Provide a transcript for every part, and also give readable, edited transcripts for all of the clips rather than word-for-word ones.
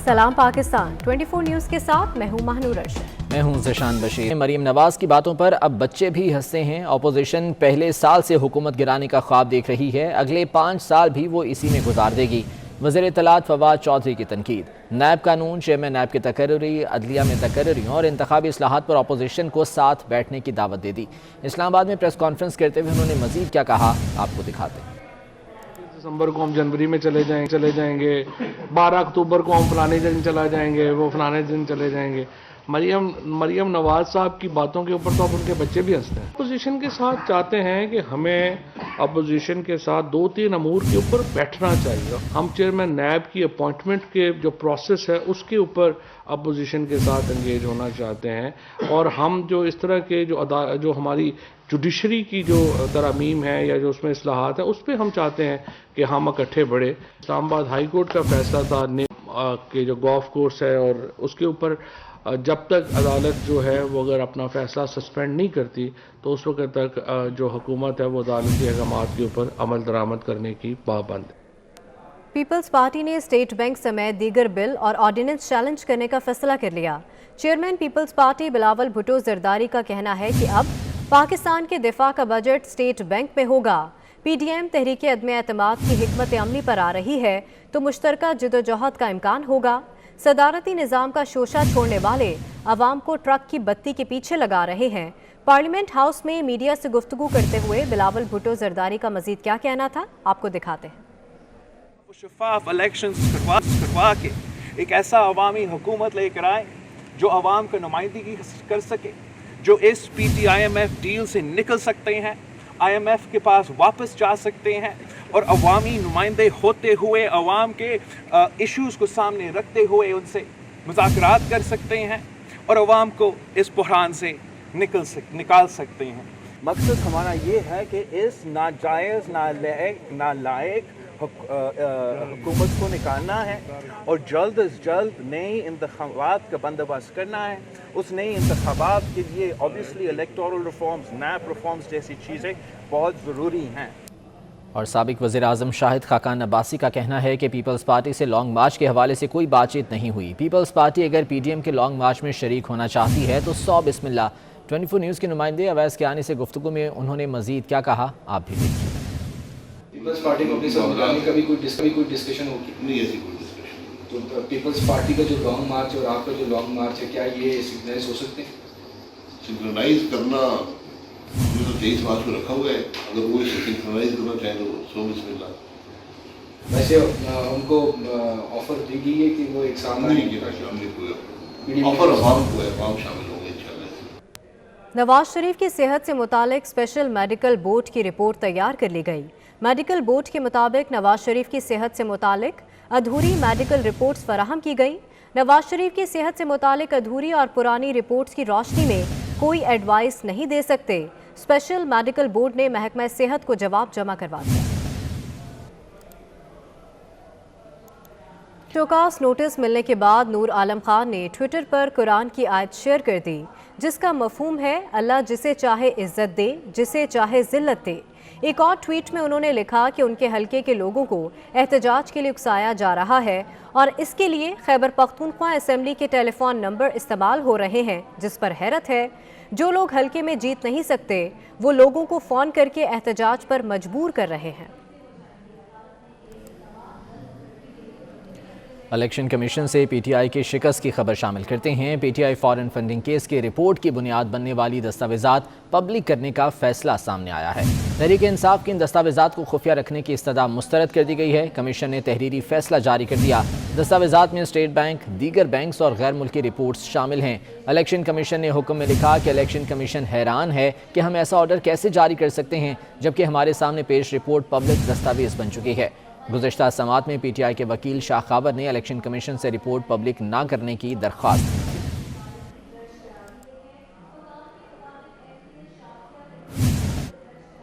सलाम पाकिस्तान 24 न्यूज़ के साथ मैं हूं महानूर अरशद। मैं हूं ज़शान बशीर। मरीम नवाज की बातों पर अब बच्चे भी हंसते हैं। अपोजिशन पहले साल से हुकूमत गिराने का ख्वाब देख रही है, अगले 5 साल भी वो इसी में गुजार देगी। वज़ीर इत्तलात फवाद चौधरी की तनकीद। नैब कानून, चेयरमैन नैब की तकर्री, अदलिया में तकर्री और इंतखाबी इस्लाहात पर अपोजिशन को साथ बैठने की दावत दे दी। इस्लामाबाद में प्रेस कॉन्फ्रेंस करते हुए उन्होंने मज़ीद क्या कहा, आपको दिखाते हैं। दिसंबर को हम जनवरी में चले जाएंगे, 12 अक्टूबर को हम फलाने दिन चला जाएंगे, वो फलाने दिन चले जाएंगे। मरियम नवाज साहब की बातों के ऊपर तो अब उनके बच्चे भी हंसते हैं। अपोजिशन के साथ चाहते हैं कि हमें अपोजिशन के साथ 2-3 अमूर के ऊपर बैठना चाहिए। हम चेयरमैन नैब की अपॉइंटमेंट के जो प्रोसेस है उसके ऊपर अपोजिशन के साथ एंगेज होना चाहते हैं, और हम जो इस तरह के जो हमारी जुडिशरी की जो तरामीम है या जो उसमें इस्लाहात है उस पर हम चाहते हैं कि हम इकट्ठे बढ़े। इस्लामाबाद हाई कोर्ट का फैसला था कि जो गोल्फ कोर्स है, और उसके ऊपर जब तक अदालत जो है वो अगर अपना फैसला सस्पेंड नहीं करती तो उस वक्त तक जो हुकूमत है वो अदालती अहकामात के ऊपर अमल दरामद करने की पाबंद है। पीपल्स पार्टी ने स्टेट बैंक समेत दीगर बिल और ऑर्डिनेंस चैलेंज करने का फैसला कर लिया। चेयरमैन पीपल्स पार्टी बिलावल भुट्टो जरदारी का कहना है कि अब पाकिस्तान के दिफा का बजट स्टेट बैंक में होगा। PDM तहरीक अदम एतमाद की हिकमत अमली पर आ रही है तो मुश्तरका जिदोजहद का इम्कान होगा। सदारती निज़ाम का शोशा छोड़ने वाले अवाम को ट्रक की बत्ती के पीछे लगा रहे हैं। पार्लियामेंट हाउस में मीडिया से गुफ्तगू करते हुए बिलावल भुट्टो जरदारी का मजीद क्या कहना था, आपको दिखाते हैं। शफाफ इलेक्शंस करवा के एक ऐसा अवामी हुकूमत लेकर आए जो अवाम का नुमाइंदगी कर सके, जो इस PTIMF डील से निकल सकते हैं, IMF के पास वापस जा सकते हैं और अवामी नुमाइंदे होते हुए अवाम के इश्यूज़ को सामने रखते हुए उनसे मुज़ाकरात कर सकते हैं और अवाम को इस बुहरान से निकाल सकते हैं। मकसद हमारा ये है कि इस नाजायज़ नालायक हुकूमत को निकालना है और जल्द अज जल्द नई इंतखाबात का बंदोबस्त करना है। उस नई इंतखाबात के लिए ऑब्वियसली इलेक्टोरल रिफॉर्म्स, नैब रिफॉर्म्स जैसी चीज़ें बहुत ज़रूरी हैं। और साबिक वज़ीर आज़म शाहिद खाकान अब्बासी का कहना है कि पीपल्स पार्टी से लॉन्ग मार्च के हवाले से कोई बातचीत नहीं हुई। पीपल्स पार्टी अगर PDM के लॉन्ग मार्च में शरीक होना चाहती है तो 100 बिस्मिल्लाह। 24 न्यूज़ के नुमाइंदे अवैस कियानी से गुफ्तगू में उन्होंने मज़ीद क्या कहा, आप भी देखिए। पीपल्स पार्टी को अपनी संविधान में कभी कोई डिस्कशन होगी? नहीं, ऐसी कोई डिस्कशन। तो पीपल्स पार्टी का जो लॉन्ग मार्च और आपका जो लॉन्ग मार्च है, क्या ये सिंक्रोनाइज हो सकते हैं? सिंक्रोनाइज करना 1923 मार्च को रखा हुआ है, अगर वो सिंक्रोनाइज करना चाहे तो 100 बिस्मिल्लाह। वैसे उनको ऑफर दी गई है कि वो एक सामने नहीं किया, हमने कोई ऑफर अवाम को है, अवाम शामिल होंगे इंशाल्लाह। नवाज शरीफ की सेहत से मुतालिक स्पेशल मेडिकल बोर्ड की रिपोर्ट तैयार कर ली गई। मेडिकल बोर्ड के मुताबिक नवाज शरीफ की सेहत से मुतालिक अधूरी मेडिकल रिपोर्ट्स फराहम की गई। नवाज शरीफ की सेहत से मुतालिक अधूरी और पुरानी रिपोर्ट्स की रोशनी में कोई एडवाइस नहीं दे सकते। स्पेशल मेडिकल बोर्ड ने महकमा सेहत को जवाब जमा करवा दिया। शोकास नोटिस मिलने के बाद नूर आलम खान ने ट्विटर पर कुरान की आयत शेयर कर दी, जिसका मफहूम है अल्लाह जिसे चाहे इज्जत दे, जिसे चाहे जिल्लत दे। एक और ट्वीट में उन्होंने लिखा कि उनके हलके के लोगों को एहतजाज के लिए उकसाया जा रहा है और इसके लिए खैबर पख्तूनख्वा असेंबली के टेलीफोन नंबर इस्तेमाल हो रहे हैं, जिस पर हैरत है। जो लोग हलके में जीत नहीं सकते वो लोगों को फ़ोन करके एहतजाज पर मजबूर कर रहे हैं। इलेक्शन कमीशन से PTI की शिकस्त की खबर शामिल करते हैं। PTI फॉरेन फंडिंग केस के रिपोर्ट की बुनियाद बनने वाली दस्तावेजात पब्लिक करने का फैसला सामने आया है। तहरीक इंसाफ की इन दस्तावेजात को खुफिया रखने की इस्तदा मुस्तरद कर दी गई है। कमीशन ने तहरीरी फैसला जारी कर दिया। दस्तावेजात में स्टेट बैंक, दीगर बैंक्स और गैर मुल्की रिपोर्ट्स शामिल हैं। इलेक्शन कमीशन ने हुक्म में लिखा कि इलेक्शन कमीशन हैरान है कि हम ऐसा ऑर्डर कैसे जारी कर सकते हैं जबकि हमारे सामने पेश रिपोर्ट पब्लिक दस्तावेज बन चुकी है। गुज़श्ता समात में PTI के वकील शाह खाबर ने इलेक्शन कमीशन से रिपोर्ट पब्लिक ना करने की दरख्वास्त की थी।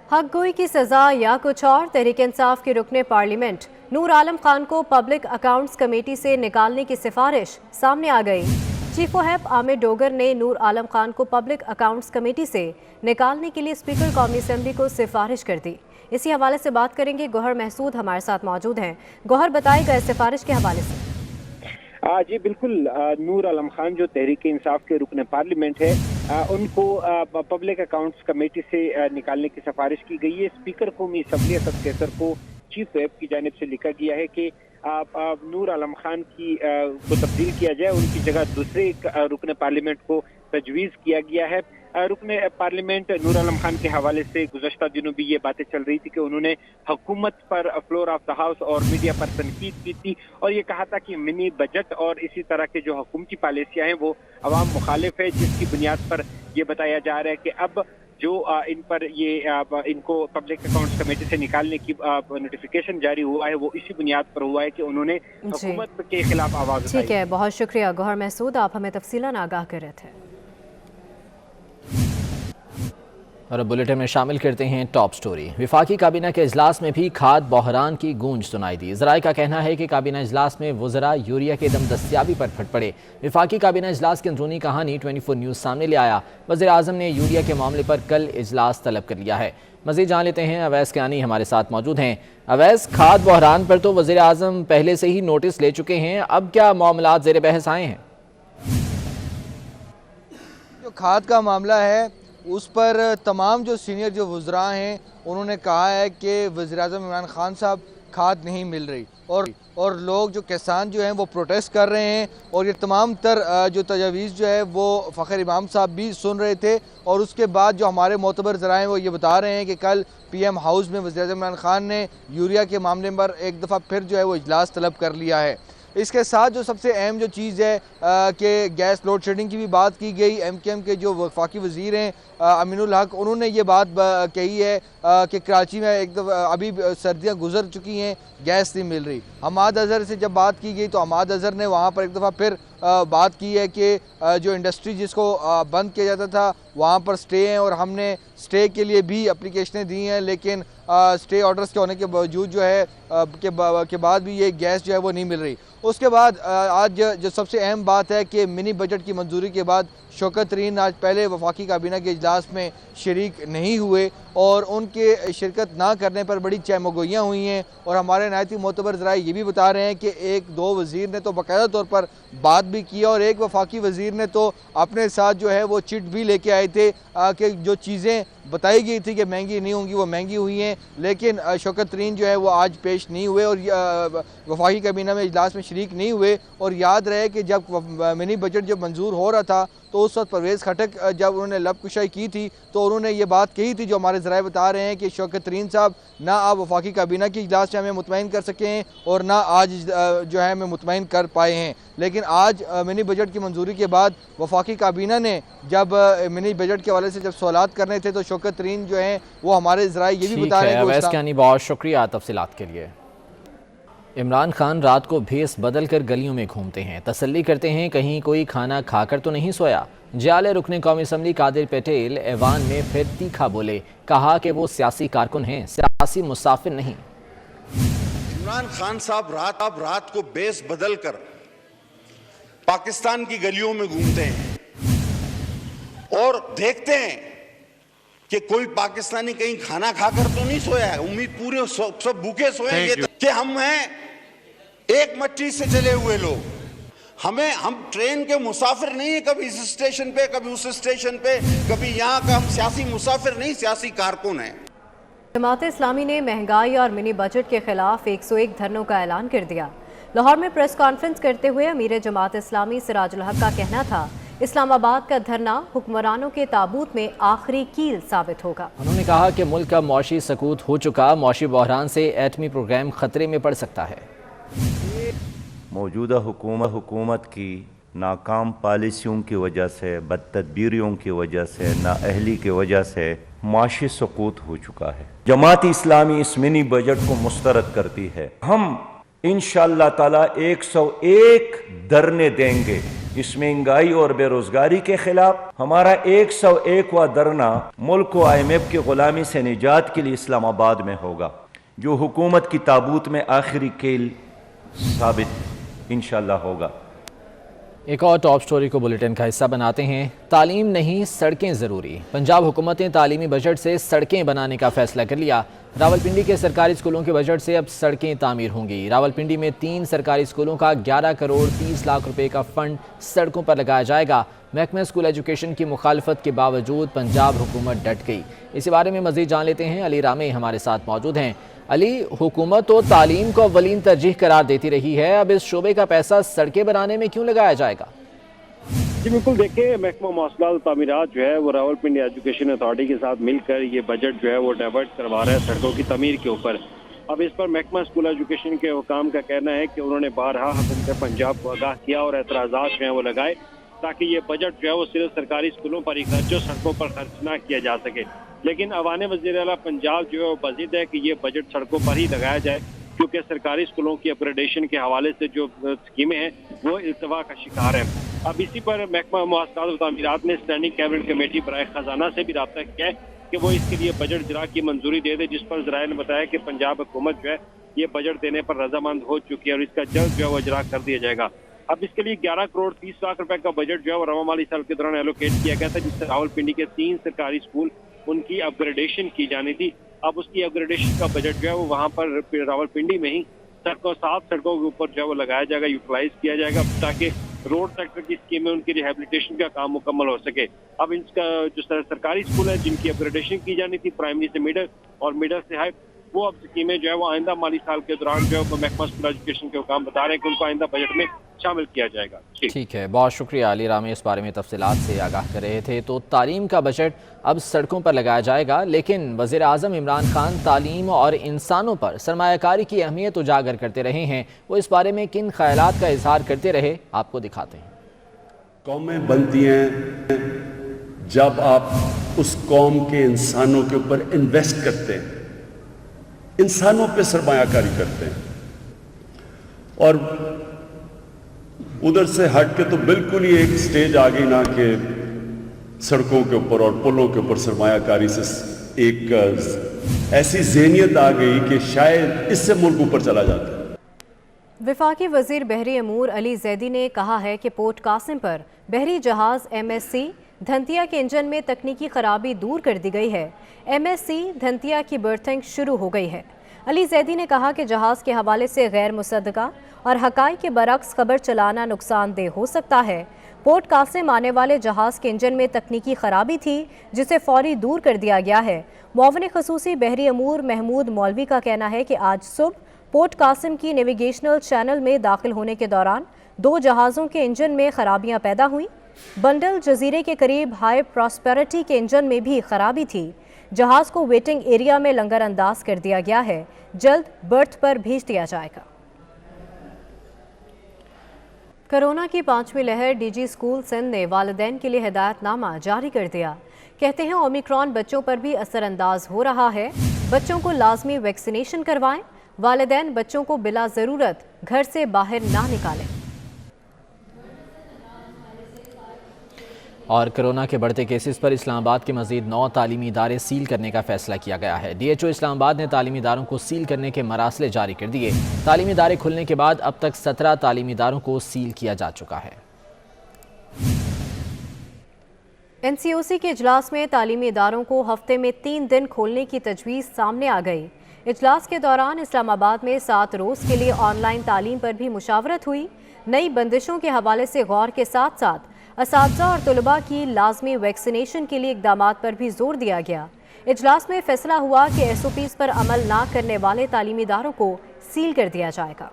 हक गोई की सजा या कुछ और, तहरीक इंसाफ के रुकने पार्लियामेंट नूर आलम खान को पब्लिक अकाउंट्स कमेटी से निकालने की सिफारिश सामने आ गई। चीफ व्हिप आमिर डोगर ने नूर आलम खान को पब्लिक अकाउंट्स कमेटी से निकालने के लिए स्पीकर कौमी असेंबली को सिफारिश कर दी। इसी हवाले से बात करेंगे, गौहर महसूद हमारे साथ मौजूद हैं। गौहर, बताएगा इस सिफारिश के हवाले से। जी बिल्कुल, नूर आलम खान जो तहरीक इंसाफ के रुकन पार्लियामेंट है, उनको पब्लिक अकाउंट्स कमेटी से निकालने की सिफारिश की गई है। स्पीकर कौमी असम्बली असद कैसर को चीफ व्हिप की जानिब से लिखा गया है कि नूर आलम खान को तब्दील किया जाए, उनकी जगह दूसरे रुकन पार्लियामेंट को तजवीज़ किया गया है। रुकन पार्लियामेंट नूर आलम खान के हवाले से गुज़श्ता दिनों भी ये बातें चल रही थी कि उन्होंने हुकूमत पर फ्लोर ऑफ द हाउस और मीडिया पर तनकीद की थी और ये कहा था कि मिनी बजट और इसी तरह के जो हुकूमती पॉलिसियाँ हैं वो अवाम मुखालिफ है, जिसकी बुनियाद पर ये बताया जा रहा है कि अब जो इन पर ये इनको पब्लिक अकाउंट्स कमेटी से निकालने की नोटिफिकेशन जारी हुआ है वो इसी बुनियाद पर हुआ है कि उन्होंने हुकूमत के खिलाफ आवाज़ उठाई। ठीक है, बहुत शुक्रिया गौहर महसूद, आप हमें तफसीलन आगाह कर रहे थे। और अब बुलेटिन में शामिल करते हैं टॉप स्टोरी। विफाकी काबीना के इजलास में भी खाद बहरान की गूंज सुनाई दी। ज़राए का कहना है कि काबीना इजलास में वज़रा यूरिया के दम दस्तियाबी पर फट पड़े। विफाकी काबीना इजलास की अंदरूनी कहानी 24 न्यूज़ सामने ले आया। वज़ीर आज़म ने यूरिया के मामले पर कल इजलास तलब कर लिया है। मज़ीद जान लेते हैं, अवैस कियानी हमारे साथ मौजूद हैं। अवैस, खाद बहरान पर तो वज़ीर आज़म पहले से ही नोटिस ले चुके हैं, अब क्या मामलात ज़ेर बहस आए हैं? जो खाद का मामला है उस पर तमाम जो सीनियर जो वज़रा हैं उन्होंने कहा है कि वज़ीर-ए-आज़म इमरान खान साहब खाद नहीं मिल रही और लोग जो किसान जो हैं वो प्रोटेस्ट कर रहे हैं और ये तमाम तर जो तजावीज़ जो है वो फ़खर इमाम साहब भी सुन रहे थे। और उसके बाद जो हमारे मोतबर ज़राए हैं वो ये बता रहे हैं कि कल PM हाउस में वज़ीर-ए-आज़म इमरान खान ने यूरिया के मामले पर एक दफ़ा फिर जो है वो इजलास तलब कर लिया है। इसके साथ जो सबसे अहम जो चीज़ है कि गैस लोड शेडिंग की भी बात की गई। MKM के जो वफाकी वज़ीर हैं अमीनुल हक, उन्होंने ये बात कही है कि कराची में एक दफ़ा अभी सर्दियाँ गुजर चुकी हैं, गैस नहीं मिल रही। हमाद अज़हर से जब बात की गई तो हमाद अज़हर ने वहाँ पर एक दफ़ा फिर बात की है कि जो इंडस्ट्री जिसको बंद किया जाता था वहाँ पर स्टे हैं और हमने स्टे के लिए भी एप्लीकेशनें दी हैं, लेकिन स्टे ऑर्डर्स के होने के बावजूद जो है के बाद भी ये गैस जो है वो नहीं मिल रही। उसके बाद आज जो सबसे अहम बात है कि मिनी बजट की मंजूरी के बाद शौकत तरीन आज पहले वफाकी काबीना के इजलास में शरीक नहीं हुए और उनके शिरकत ना करने पर बड़ी चहमगोइयाँ हुई हैं। और हमारे नायती मोतबर ज़राए ये भी बता रहे हैं कि एक दो वज़ीर ने तो बाकायदा तौर पर बात भी की और एक वफाकी वज़ीर ने तो अपने साथ जो है वो चिट भी लेके आए थे कि जो चीज़ें बताई गई थी कि महंगी नहीं होंगी वो महंगी हुई हैं। लेकिन शौकत तरीन जो है वो आज पेश नहीं हुए और वफाकी काबीना में इजलास में शरीक नहीं हुए। और याद रहे कि जब मिनी बजट जब मंजूर हो रहा था तो उस वक्त परवेज़ खटक जब उन्होंने लबकुशाई की थी तो उन्होंने ये बात कही थी, जो हमारे ज़राए बता रहे हैं कि शौकत तरीन साहब ना आप वफाकी काबीना की इजलास से हमें मुतमईन कर सके हैं और ना आज जो है हमें मुतमईन कर पाए हैं। लेकिन आज मिनी बजट की मंजूरी के बाद वफाकी काबीना ने जब मिनी बजट के हवाले से जब सवालात करने थे तो शौकत तरीन जो हैं वो हमारे ज़राए ये भी बता रहे हैं। बहुत शुक्रिया तफसीलात के लिए। इमरान खान रात को भेस बदल कर गलियों में घूमते हैं, तसल्ली करते हैं कहीं कोई खाना खाकर तो नहीं सोया। जाले रुकने कौमी असम्बली कादिर पटेल ऐवान में फिर तीखा बोले, कहा कि वो सियासी कारकुन हैं, सियासी मुसाफिर नहीं। इमरान खान साहब रात को भेस बदल कर पाकिस्तान की गलियों में घूमते हैं और देखते हैं कि कोई पाकिस्तानी कहीं खाना खाकर तो नहीं सोया है। उम्मीद पूरे सब भूखे सोएंगे कि हम हैं एक मट्टी से चले हुए लोग, हम ट्रेन के मुसाफिर नहीं है, कभी इस स्टेशन पे कभी उस स्टेशन पे कभी यहाँ का, हम सियासी मुसाफिर नहीं, सियासी कारकुन हैं। जमात इस्लामी ने महंगाई और मिनी बजट के खिलाफ 101 धरनों का ऐलान कर दिया। लाहौर में प्रेस कॉन्फ्रेंस करते हुए अमीर जमात इस्लामी सिराजुल हक का कहना था, इस्लामाबाद का धरना हुक्मरानों के ताबूत में आखिरी कील साबित होगा। उन्होंने कहा कि मुल्क का मौशी सकूत हो चुका, मौशी बहरान से एटमी प्रोग्राम खतरे में पड़ सकता है। मौजूदा हुकूमत की नाकाम पॉलिसियों की वजह से, बदतदबीरियों की वजह से, नाअहली की वजह से माशी सकूत हो चुका है। जमात इस्लामी इस मिनी बजट को मुस्तरद करती है। हम इंशाअल्लाह ताला 101 धरने देंगे इस महंगाई और बेरोजगारी के खिलाफ। हमारा 101वां धरना मुल्क को IMF की गुलामी से निजात के लिए इस्लामाबाद में होगा, जो हुकूमत की ताबूत में आखिरी कील साबित इंशाअल्लाह होगा। ایک اور ٹاپ سٹوری کو بلیٹن کا حصہ بناتے ہیں۔ تعلیم نہیں، سڑکیں ضروری۔ پنجاب حکومت نے تعلیمی بجٹ سے سڑکیں بنانے کا فیصلہ کر لیا۔ راولپنڈی کے سرکاری اسکولوں کے بجٹ سے اب سڑکیں تعمیر ہوں گی۔ راولپنڈی میں 3 سرکاری اسکولوں کا 11 کروڑ 30 لاکھ روپے کا فنڈ سڑکوں پر لگایا جائے گا۔ محکمہ اسکول ایجوکیشن کی مخالفت کے باوجود پنجاب حکومت ڈٹ گئی۔ اسی بارے میں مزید جان لیتے ہیں، علی رامے ہمارے ساتھ موجود ہیں۔ علی، حکومت تو تعلیم کو اولین ترجیح قرار دیتی رہی ہے، اب اس شعبے کا پیسہ سڑکیں بنانے میں کیوں لگایا جائے گا؟ جی بالکل، دیکھیں محکمہ مواصلات و تعمیرات جو ہے وہ راولپنڈی ایجوکیشن اتھارٹی کے ساتھ مل کر یہ بجٹ جو ہے وہ ڈائیورٹ کروا رہا ہے سڑکوں کی تعمیر کے اوپر۔ اب اس پر محکمہ اسکول ایجوکیشن کے حکام کا کہنا ہے کہ انہوں نے بارہا حکومت پنجاب کو آگاہ کیا اور اعتراضات جو ہیں وہ لگائے تاکہ یہ بجٹ جو ہے وہ صرف سرکاری اسکولوں پر ہی خرچ ہو، سڑکوں پر خرچ نہ کیا جا سکے۔ لیکن ایوان وزیر اعلیٰ پنجاب جو ہے وہ بضد ہے کہ یہ بجٹ سڑکوں پر ہی لگایا جائے، کیونکہ سرکاری اسکولوں کی اپگریڈیشن کے حوالے سے جو اسکیمیں ہیں وہ التوا کا شکار ہیں۔ اب اسی پر محکمہ مواصلات و تعمیرات نے اسٹینڈنگ کیبنٹ کمیٹی برائے خزانہ سے بھی رابطہ کیا ہے کہ وہ اس کے لیے بجٹ اجرا کی منظوری دے دے، جس پر ذرائع نے بتایا کہ پنجاب حکومت جو ہے یہ بجٹ دینے پر رضامند ہو چکی ہے اور اس کا جلد جو ہے وہ اجرا کر دیا جائے گا۔ اب اس کے لیے 11 کروڑ 30 لاکھ روپے کا بجٹ جو ہے وہ رواں مالی سال کے دوران ایلوکیٹ کیا گیا تھا، جس سے راولپنڈی کے 3 سرکاری اسکول ان کی اپ گریڈیشن کی جانی تھی۔ اب اس کی اپ گریڈیشن کا بجٹ جو ہے وہ وہاں پر راولپنڈی میں ہی 7 سڑکوں کے اوپر جو ہے وہ لگایا جائے گا، یوٹیلائز کیا جائے گا تاکہ روڈ سیکٹر کی اسکیمیں ان کی ریہیبلیٹیشن کا کام مکمل ہو سکے۔ اب ان کا جو سرکاری اسکول ہے جن کی اپ گریڈیشن کی جانی تھی پرائمری سے میڈل اور میڈل سے ہائی، وہ اب اسکیمیں جو ہے وہ آئندہ مالی سال کے دوران جو ہے محکمہ اسکول ایجوکیشن کے حکام بتا رہے ہیں کہ ان کو آئندہ بجٹ میں شامل کیا جائے گا۔ ٹھیک ہے، بہت شکریہ علی رامے، اس بارے میں تفصیلات سے آگاہ کر رہے تھے۔ تو تعلیم کا بجٹ اب سڑکوں پر لگایا جائے گا، لیکن وزیر اعظم عمران خان تعلیم اور انسانوں پر سرمایہ کاری کی اہمیت اجاگر کرتے رہے ہیں۔ وہ اس بارے میں کن خیالات کا اظہار کرتے رہے، آپ کو دکھاتے ہیں۔ قومیں بنتی ہیں جب آپ اس قوم کے انسانوں کے اوپر انویسٹ کرتے ہیں، انسانوں پہ سرمایہ کاری کرتے ہیں، اور ادھر سے ہٹ کے تو بالکل ہی ایک سٹیج آ گئی نا کہ سڑکوں کے اوپر اور پلوں کے اوپر سرمایہ کاری سے ایک ایسی ذہنیت آ گئی کہ شاید اس سے ملک اوپر چلا جاتا ہے۔ وفاقی وزیر بحری امور علی زیدی نے کہا ہے کہ پورٹ قاسم پر بحری جہاز MSC دھنتیا کے انجن میں تکنیکی خرابی دور کر دی گئی ہے۔ MSC دھنتیا کی برتھنگ شروع ہو گئی ہے۔ علی زیدی نے کہا کہ جہاز کے حوالے سے غیر مصدقہ اور حقائق کے برعکس خبر چلانا نقصان دہ ہو سکتا ہے۔ پورٹ قاسم آنے والے جہاز کے انجن میں تکنیکی خرابی تھی جسے فوری دور کر دیا گیا ہے۔ معاون خصوصی بحری امور محمود مولوی کا کہنا ہے کہ آج صبح پورٹ قاسم کی نیویگیشنل چینل میں داخل ہونے کے دوران 2 جہازوں کے انجن میں خرابیاں پیدا ہوئیں۔ بنڈل جزیرے کے قریب ہائی پراسپیرٹی کے انجن میں بھی خرابی تھی۔ جہاز کو ویٹنگ ایریا میں لنگر انداز کر دیا گیا ہے، جلد برتھ پر بھیج دیا جائے گا۔ کرونا کی 5ویں لہر DG اسکول سندھ نے والدین کے لیے ہدایت نامہ جاری کر دیا۔ کہتے ہیں اومیکرون بچوں پر بھی اثر انداز ہو رہا ہے، بچوں کو لازمی ویکسینیشن کروائیں، والدین بچوں کو بلا ضرورت گھر سے باہر نہ نکالیں۔ اور کرونا کے بڑھتے کیسز پر اسلام آباد کے مزید 9 تعلیمی ادارے سیل کرنے کا فیصلہ کیا گیا ہے۔ DHO اسلام آباد نے تعلیمی اداروں کو سیل کرنے کے مراسلے جاری کر دیے۔ تعلیمی ادارے کھلنے کے بعد اب تک 17 تعلیمی اداروں کو سیل کیا جا چکا ہے۔ NCOC کے اجلاس میں تعلیمی اداروں کو ہفتے میں 3 دن کھولنے کی تجویز سامنے آ گئی۔ اجلاس کے دوران اسلام آباد میں 7 روز کے لیے آن لائن تعلیم پر بھی مشاورت ہوئی۔ نئی بندشوں کے حوالے سے غور کے ساتھ ساتھ اساتذہ اور طلباء کی لازمی ویکسینیشن کے لیے اقدامات پر بھی زور دیا گیا۔ اجلاس میں فیصلہ ہوا کہ SOPs پر عمل نہ کرنے والے تعلیمی اداروں کو سیل کر دیا جائے گا۔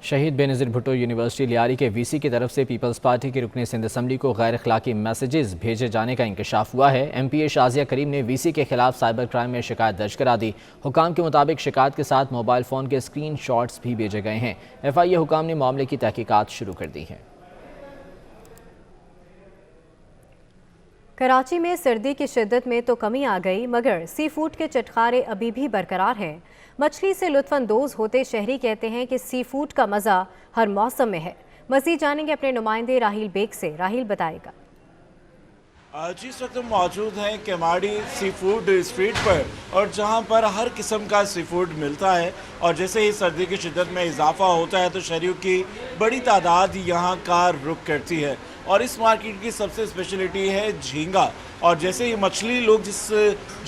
شہید بے نظیر بھٹو یونیورسٹی لیاری کے VC کی طرف سے پیپلز پارٹی کے رکن سندھ اسمبلی کو غیر اخلاقی میسیجز بھیجے جانے کا انکشاف ہوا ہے۔ MPA شازیہ کریم نے VC کے خلاف سائبر کرائم میں شکایت درج کرا دی۔ حکام کے مطابق شکایت کے ساتھ موبائل فون کے اسکرین شاٹس بھی بھیجے گئے ہیں۔ FIA حکام نے معاملے کی تحقیقات شروع کر دی ہیں۔ کراچی میں سردی کی شدت میں تو کمی آ گئی، مگر سی فوڈ کے چٹخارے ابھی بھی برقرار ہیں۔ مچھلی سے لطف اندوز ہوتے شہری کہتے ہیں کہ سی فوڈ کا مزہ ہر موسم میں ہے۔ مزید جانیں گے اپنے نمائندے راہیل بیگ سے۔ راہیل بتائے گا۔ جی اس وقت ہم موجود ہیں کیماڑی سی فوڈ اسٹریٹ پر، اور جہاں پر ہر قسم کا سی فوڈ ملتا ہے، اور جیسے ہی سردی کی شدت میں اضافہ ہوتا ہے تو شہریوں کی بڑی تعداد یہاں کا رخ کرتی ہے، اور اس مارکیٹ کی سب سے اسپیشلٹی ہے جھینگا، اور جیسے ہی مچھلی لوگ جس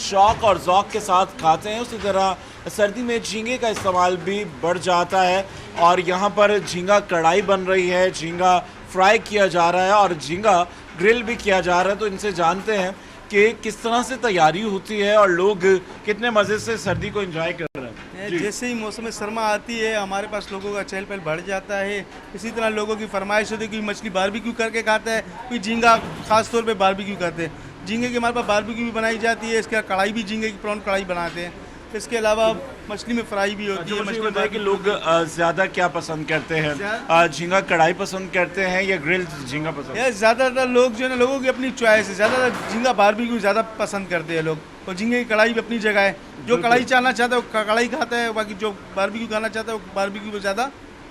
شوق اور ذوق کے ساتھ کھاتے ہیں اسی طرح سردی میں جھینگے کا استعمال بھی بڑھ جاتا ہے، اور یہاں پر جھینگا کڑھائی بن رہی ہے، جھینگا فرائی کیا جا رہا ہے اور جھینگا گرل بھی کیا جا رہا ہے، تو ان سے جانتے ہیں کہ کس طرح سے تیاری ہوتی ہے اور لوگ کتنے مزے سے سردی کو انجوائے کر رہے ہیں۔ جیسے ہی موسم سرما آتی ہے ہمارے پاس لوگوں کا چہل پہل بڑھ جاتا ہے، اسی طرح لوگوں کی فرمائش ہوتی ہے، کوئی مچھلی باربیکیو کر کے کھاتا ہے، کوئی جھینگا خاص طور پہ باربیکیو کرتے ہیں۔ جھینگے کی ہمارے پاس باربیکیو بھی بنائی جاتی ہے، اس کے کڑھائی بھی جھینگے کی پراؤن کڑھائی بناتے ہیں، اس کے علاوہ مچھلی میں فرائی بھی ہوتی ہے۔ مجھے بتائیں کہ لوگ زیادہ کیا پسند کرتے ہیں، جھینگا کڑھائی پسند کرتے ہیں یا گرل جھینگا پسند؟ زیادہ تر لوگ جو ہے نا لوگوں کی اپنی چوائس ہے، زیادہ تر جھینگا باربیکیو زیادہ پسند کرتے ہیں لوگ، اور جھینگے کی کڑھائی بھی اپنی جگہ ہے، جو کڑھائی چاہنا چاہتا ہے وہ کڑھائی کھاتا ہے، باقی جو باربیکیو کھانا چاہتا ہے وہ باربیکیو زیادہ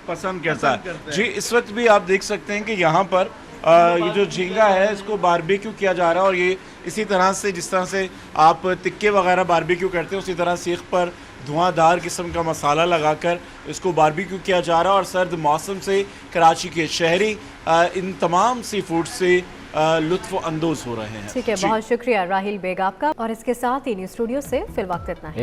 پسند کرتا ہے۔ جی اس وقت بھی آپ دیکھ سکتے ہیں کہ یہاں پر یہ جو جھینگا ہے اس کو باربیکیو کیا جا رہا ہے، اور یہ اسی طرح سے جس طرح سے آپ تکے وغیرہ باربیکیو کرتے ہیں اسی طرح سیخ پر دھواں دار قسم کا مسالہ لگا کر اس کو باربیکیو کیا جا رہا ہے، اور سرد موسم سے کراچی کے شہری ان تمام سی فوڈ سے لطف اندوز ہو رہے ہیں۔ ٹھیک ہے، بہت شکریہ راہیل بیگ آپ کا، اور اس کے ساتھ ہی نیوز اسٹوڈیو سے فی الوقت اتنا ہے۔